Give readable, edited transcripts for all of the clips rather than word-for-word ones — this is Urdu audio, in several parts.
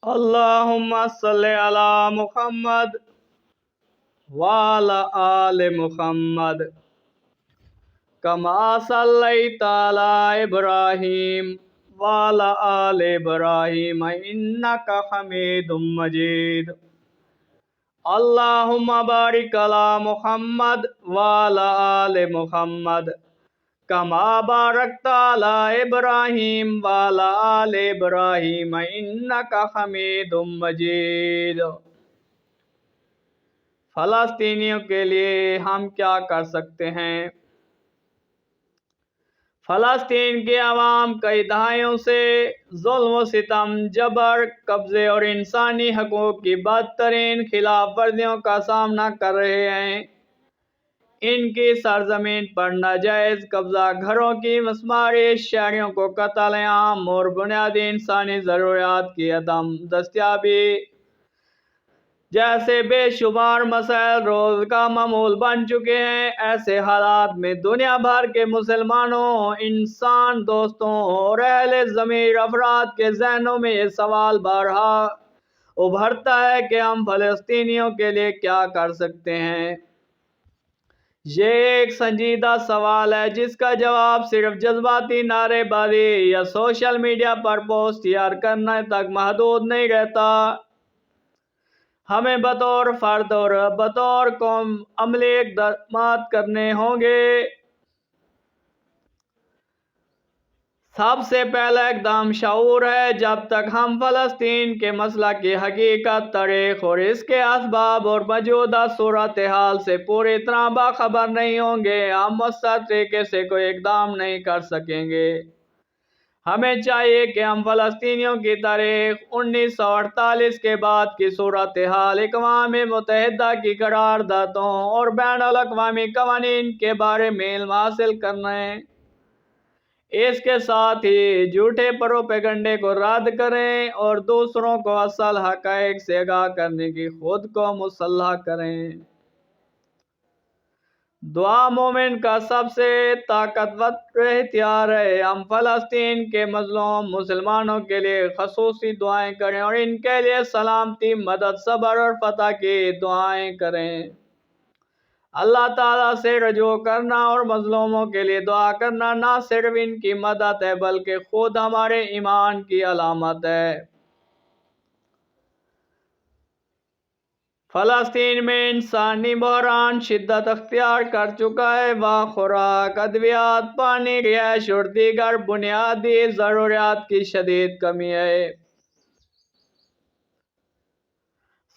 اللہم صلی علی محمد وعلی آل محمد کما صلیت علی ابراہیم وعلی آل ابراہیم انک حمید مجید اللہم بارک علی محمد وعلی آل محمد کما بارکت علی ابراہیم وعلی آل ابراہیم انک حمید مجید۔ فلسطینیوں کے لیے ہم کیا کر سکتے ہیں؟ فلسطین کی عوام کئی دہائیوں سے ظلم و ستم، جبر، قبضے اور انسانی حقوق کی بدترین خلاف ورزیوں کا سامنا کر رہے ہیں۔ ان کی سرزمین پر ناجائز قبضہ، گھروں کی مسماری، شہریوں کو قتل عام اور بنیادی انسانی ضروریات کی عدم دستیابی جیسے بے شمار مسائل روز کا معمول بن چکے ہیں۔ ایسے حالات میں دنیا بھر کے مسلمانوں، انسان دوستوں اور اہل ضمیر افراد کے ذہنوں میں یہ سوال بارہا ابھرتا ہے کہ ہم فلسطینیوں کے لیے کیا کر سکتے ہیں۔ یہ ایک سنجیدہ سوال ہے جس کا جواب صرف جذباتی نعرے بازی یا سوشل میڈیا پر پوسٹ شیئر کرنے تک محدود نہیں رہتا۔ ہمیں بطور فرد اور بطور قوم عملی اقدامات کرنے ہوں گے۔ سب سے پہلا اقدام شعور ہے۔ جب تک ہم فلسطین کے مسئلہ کی حقیقت، تاریخ اور اس کے اسباب اور موجودہ صورتحال سے پوری طرح باخبر نہیں ہوں گے، ہم مؤثر طریقے سے کوئی اقدام نہیں کر سکیں گے۔ ہمیں چاہیے کہ ہم فلسطینیوں کی تاریخ، 1948 کے بعد کی صورتحال، اقوام متحدہ کی قراردادوں اور بین الاقوامی قوانین کے بارے میں علم حاصل کریں۔ اس کے ساتھ ہی جھوٹے پروپیگنڈے کو رد کریں اور دوسروں کو اصل حقائق سے آگاہ کرنے کی خود کو مسلح کریں۔ دعا مومن کا سب سے طاقتور ہتھیار ہے۔ ہم فلسطین کے مظلوم مسلمانوں کے لیے خصوصی دعائیں کریں اور ان کے لیے سلامتی، مدد، صبر اور فتح کی دعائیں کریں۔ اللہ تعالیٰ سے رجوع کرنا اور مظلوموں کے لیے دعا کرنا نہ صرف ان کی مدد ہے بلکہ خود ہمارے ایمان کی علامت ہے۔ فلسطین میں انسانی بحران شدت اختیار کر چکا ہے۔ وہاں خوراک، ادویات، پانی، رہائش اور دیگر بنیادی ضروریات کی شدید کمی ہے۔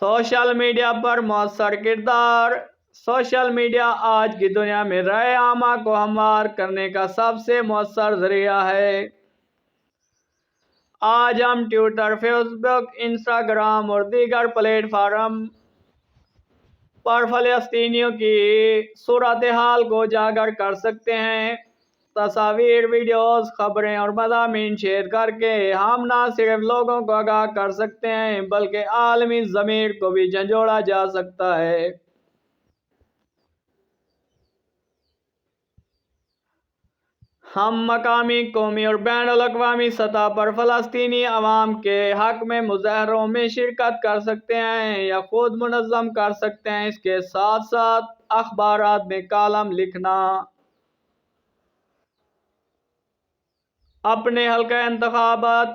سوشل میڈیا پر مؤثر کردار۔ سوشل میڈیا آج کی دنیا میں رائے عامہ کو ہموار کرنے کا سب سے مؤثر ذریعہ ہے۔ آج ہم ٹویٹر، فیس بک، انسٹاگرام اور دیگر پلیٹ فارم پر فلسطینیوں کی صورتحال کو اجاگر کر سکتے ہیں۔ تصاویر، ویڈیوز، خبریں اور مضامین شیئر کر کے ہم نہ صرف لوگوں کو آگاہ کر سکتے ہیں بلکہ عالمی ضمیر کو بھی جھنجھوڑا جا سکتا ہے۔ ہم مقامی، قومی اور بین الاقوامی سطح پر فلسطینی عوام کے حق میں مظاہروں میں شرکت کر سکتے ہیں یا خود منظم کر سکتے ہیں۔ اس کے ساتھ ساتھ اخبارات میں کالم لکھنا، اپنے حلقہ انتخابات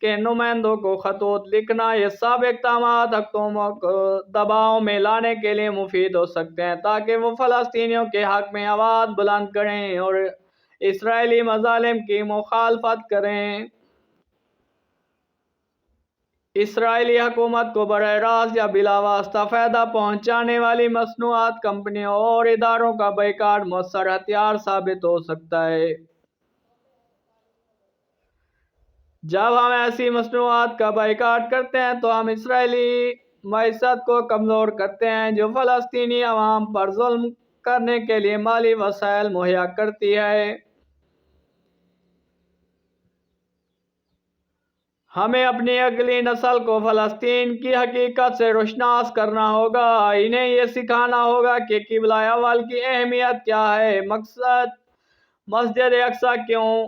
کے نمائندوں کو خطوط لکھنا، یہ سب اقدامات حکومت کو دباؤ میں لانے کے لیے مفید ہو سکتے ہیں تاکہ وہ فلسطینیوں کے حق میں آواز بلند کریں اور اسرائیلی مظالم کی مخالفت کریں۔ اسرائیلی حکومت کو براہ راست یا بلا واسطہ فائدہ پہنچانے والی مصنوعات، کمپنیوں اور اداروں کا بائیکاٹ مؤثر ہتھیار ثابت ہو سکتا ہے۔ جب ہم ایسی مصنوعات کا بائیکاٹ کرتے ہیں تو ہم اسرائیلی معیشت کو کمزور کرتے ہیں جو فلسطینی عوام پر ظلم کرنے کے لیے مالی وسائل مہیا کرتی ہے۔ ہمیں اپنی اگلی نسل کو فلسطین کی حقیقت سے روشناس کرنا ہوگا۔ انہیں یہ سکھانا ہوگا کہ قبلہ اول کی اہمیت کیا ہے، مقصد مسجد اقصی کیوں